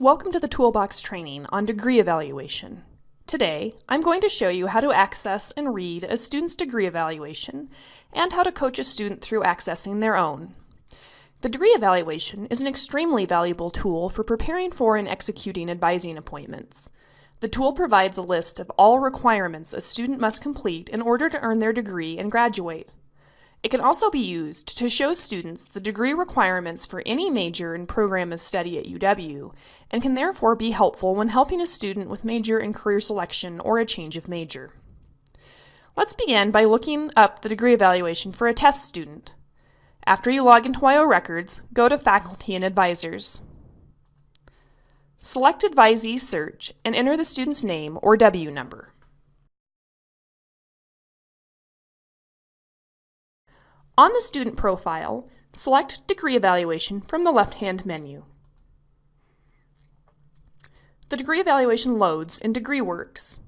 Welcome to the Toolbox training on degree evaluation. Today, I'm going to show you how to access and read a student's degree evaluation and how to coach a student through accessing their own. The degree evaluation is an extremely valuable tool for preparing for and executing advising appointments. The tool provides a list of all requirements a student must complete in order to earn their degree and graduate. It can also be used to show students the degree requirements for any major and program of study at UW, and can therefore be helpful when helping a student with major and career selection or a change of major. Let's begin by looking up the degree evaluation for a test student. After you log into WYO Records, go to Faculty and Advisors. Select Advisee Search and enter the student's name or W number. On the student profile, select Degree Evaluation from the left-hand menu. The degree evaluation loads in DegreeWorks.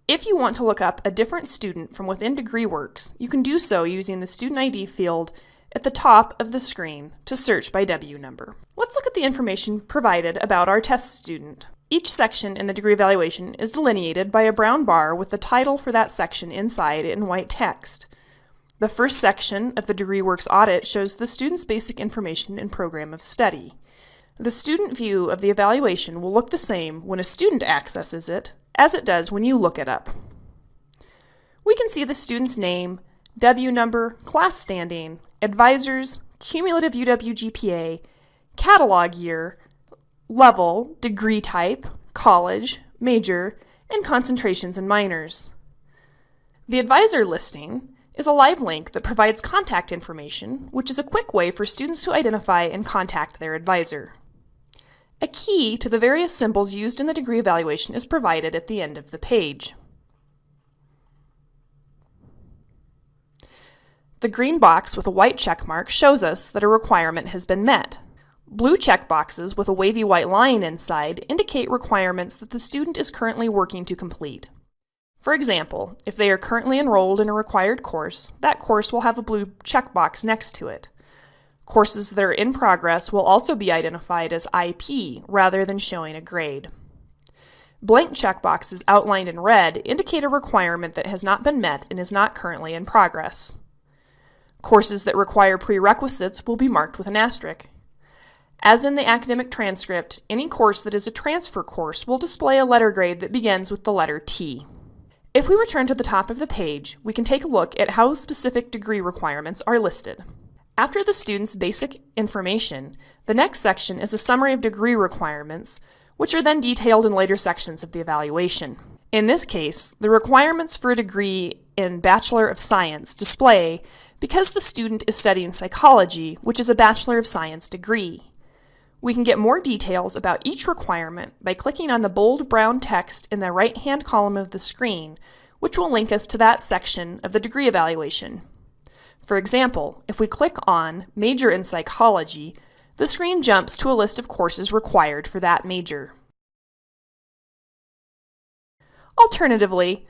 If you want to look up a different student from within DegreeWorks, you can do so using the Student ID field at the top of the screen to search by W number. Let's look at the information provided about our test student. Each section in the degree evaluation is delineated by a brown bar with the title for that section inside in white text. The first section of the DegreeWorks audit shows the student's basic information and program of study. The student view of the evaluation will look the same when a student accesses it as it does when you look it up. We can see the student's name, W number, class standing, advisors, cumulative UW GPA, catalog year, level, degree type, college, major, and concentrations and minors. The advisor listing is a live link that provides contact information, which is a quick way for students to identify and contact their advisor. A key to the various symbols used in the degree evaluation is provided at the end of the page. The green box with a white check mark shows us that a requirement has been met. Blue check boxes with a wavy white line inside indicate requirements that the student is currently working to complete. For example, if they are currently enrolled in a required course, that course will have a blue checkbox next to it. Courses that are in progress will also be identified as IP rather than showing a grade. Blank checkboxes outlined in red indicate a requirement that has not been met and is not currently in progress. Courses that require prerequisites will be marked with an asterisk. As in the academic transcript, any course that is a transfer course will display a letter grade that begins with the letter T. If we return to the top of the page, we can take a look at how specific degree requirements are listed. After the student's basic information, the next section is a summary of degree requirements, which are then detailed in later sections of the evaluation. In this case, the requirements for a degree in Bachelor of Science display because the student is studying psychology, which is a Bachelor of Science degree. We can get more details about each requirement by clicking on the bold brown text in the right-hand column of the screen, which will link us to that section of the degree evaluation. For example, if we click on Major in Psychology, the screen jumps to a list of courses required for that major. Alternatively,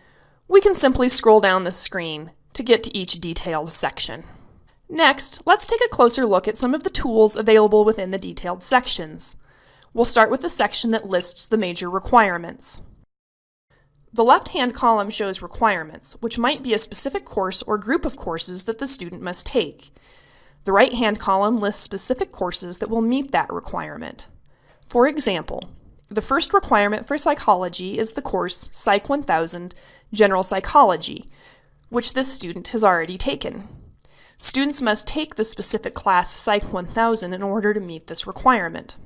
we can simply scroll down the screen to get to each detailed section. Next, let's take a closer look at some of the tools available within the detailed sections. We'll start with the section that lists the major requirements. The left-hand column shows requirements, which might be a specific course or group of courses that the student must take. The right-hand column lists specific courses that will meet that requirement. For example, the first requirement for psychology is the course Psych 1000 General Psychology, which this student has already taken. Students must take the specific class Psych 1000 in order to meet this requirement.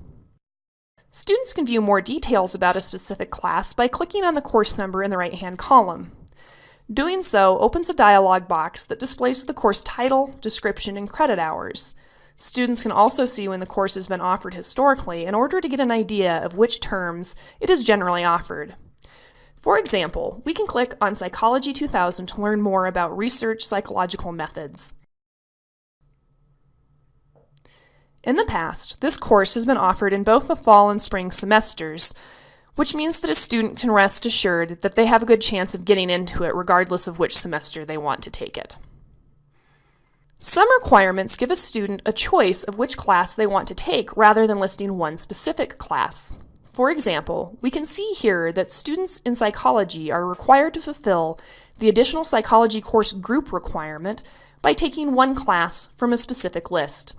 Students can view more details about a specific class by clicking on the course number in the right-hand column. Doing so opens a dialog box that displays the course title, description, and credit hours. Students can also see when the course has been offered historically in order to get an idea of which terms it is generally offered. For example, we can click on Psychology 2000 to learn more about research psychological methods. In the past, this course has been offered in both the fall and spring semesters, which means that a student can rest assured that they have a good chance of getting into it regardless of which semester they want to take it. Some requirements give a student a choice of which class they want to take rather than listing one specific class. For example, we can see here that students in psychology are required to fulfill the additional psychology course group requirement by taking one class from a specific list.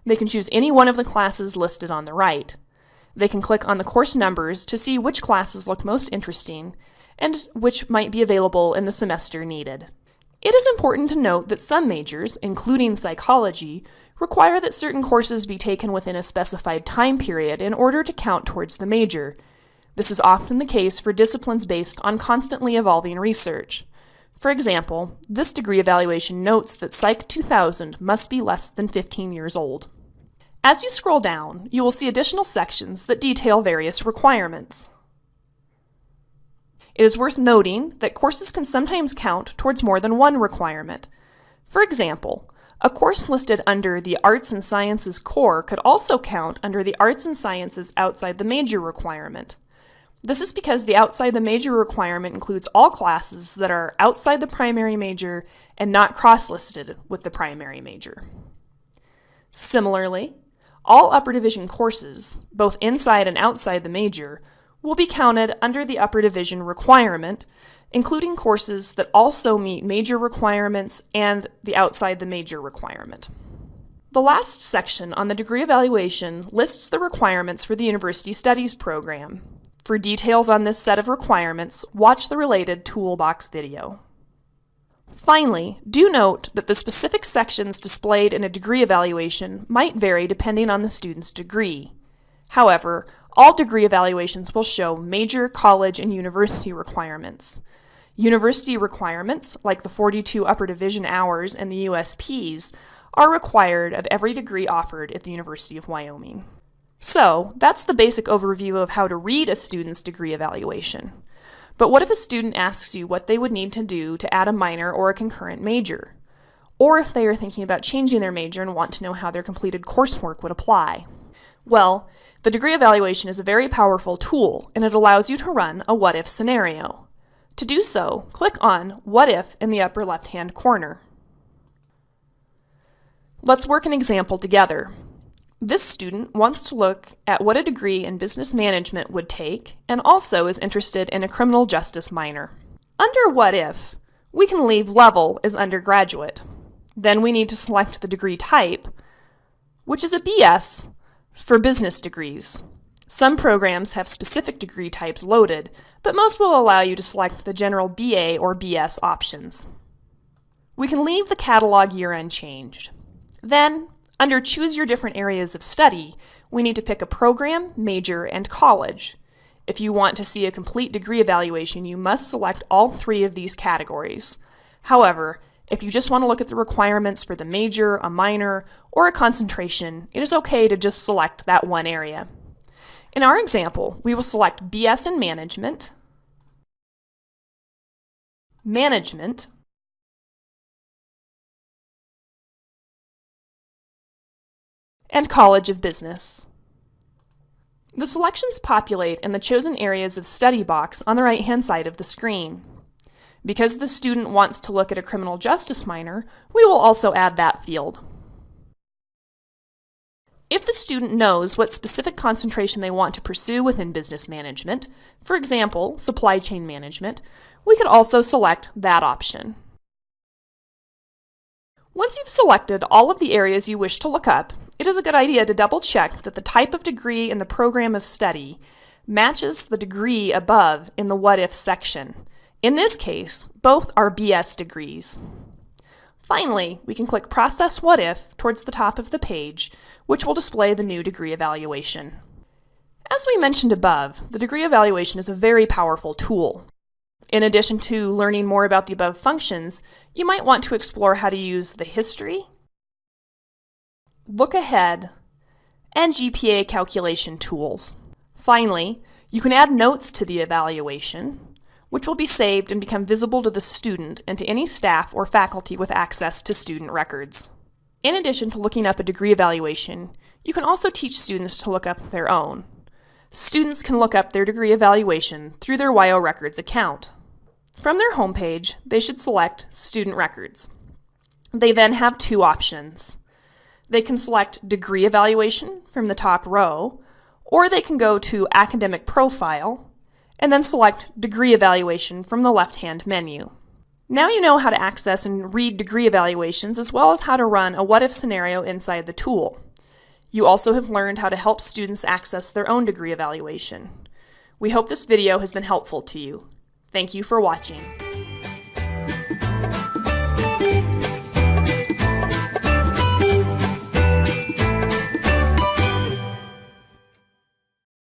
They can choose any one of the classes listed on the right. They can click on the course numbers to see which classes look most interesting and which might be available in the semester needed. It is important to note that some majors, including psychology, require that certain courses be taken within a specified time period in order to count towards the major. This is often the case for disciplines based on constantly evolving research. For example, this degree evaluation notes that Psych 2000 must be less than 15 years old. As you scroll down, you will see additional sections that detail various requirements. It is worth noting that courses can sometimes count towards more than one requirement. For example, a course listed under the Arts and Sciences core could also count under the Arts and Sciences outside the major requirement. This is because the outside the major requirement includes all classes that are outside the primary major and not cross-listed with the primary major. Similarly, all upper division courses, both inside and outside the major, will be counted under the upper division requirement, including courses that also meet major requirements and the outside the major requirement. The last section on the degree evaluation lists the requirements for the University Studies program. For details on this set of requirements, watch the related toolbox video. Finally, do note that the specific sections displayed in a degree evaluation might vary depending on the student's degree. However, all degree evaluations will show major, college, and university requirements. University requirements, like the 42 upper division hours and the USPs, are required of every degree offered at the University of Wyoming. So, that's the basic overview of how to read a student's degree evaluation. But what if a student asks you what they would need to do to add a minor or a concurrent major? Or if they are thinking about changing their major and want to know how their completed coursework would apply? Well, the degree evaluation is a very powerful tool, and it allows you to run a what-if scenario. To do so, click on What If in the upper left-hand corner. Let's work an example together. This student wants to look at what a degree in business management would take, and also is interested in a criminal justice minor. Under What If, we can leave level as undergraduate. Then we need to select the degree type, which is a BS, for business degrees. Some programs have specific degree types loaded, but most will allow you to select the general BA or BS options. We can leave the catalog year unchanged. Then, under Choose Your Different Areas of Study, we need to pick a program, major, and college. If you want to see a complete degree evaluation, you must select all three of these categories. However, if you just want to look at the requirements for the major, a minor, or a concentration, it is okay to just select that one area. In our example, we will select BS in Management, Management, and College of Business. The selections populate in the Chosen Areas of Study box on the right-hand side of the screen. Because the student wants to look at a criminal justice minor, we will also add that field. If the student knows what specific concentration they want to pursue within business management, for example, supply chain management, we could also select that option. Once you've selected all of the areas you wish to look up, it is a good idea to double-check that the type of degree in the program of study matches the degree above in the What If section. In this case, both are BS degrees. Finally, we can click Process What If towards the top of the page, which will display the new degree evaluation. As we mentioned above, the degree evaluation is a very powerful tool. In addition to learning more about the above functions, you might want to explore how to use the history, look ahead, and GPA calculation tools. Finally, you can add notes to the evaluation, which will be saved and become visible to the student and to any staff or faculty with access to student records. In addition to looking up a degree evaluation, you can also teach students to look up their own. Students can look up their degree evaluation through their WyoRecords account. From their homepage, they should select Student Records. They then have two options. They can select Degree Evaluation from the top row, or they can go to Academic Profile and then select Degree Evaluation from the left-hand menu. Now you know how to access and read degree evaluations as well as how to run a what-if scenario inside the tool. You also have learned how to help students access their own degree evaluation. We hope this video has been helpful to you. Thank you for watching.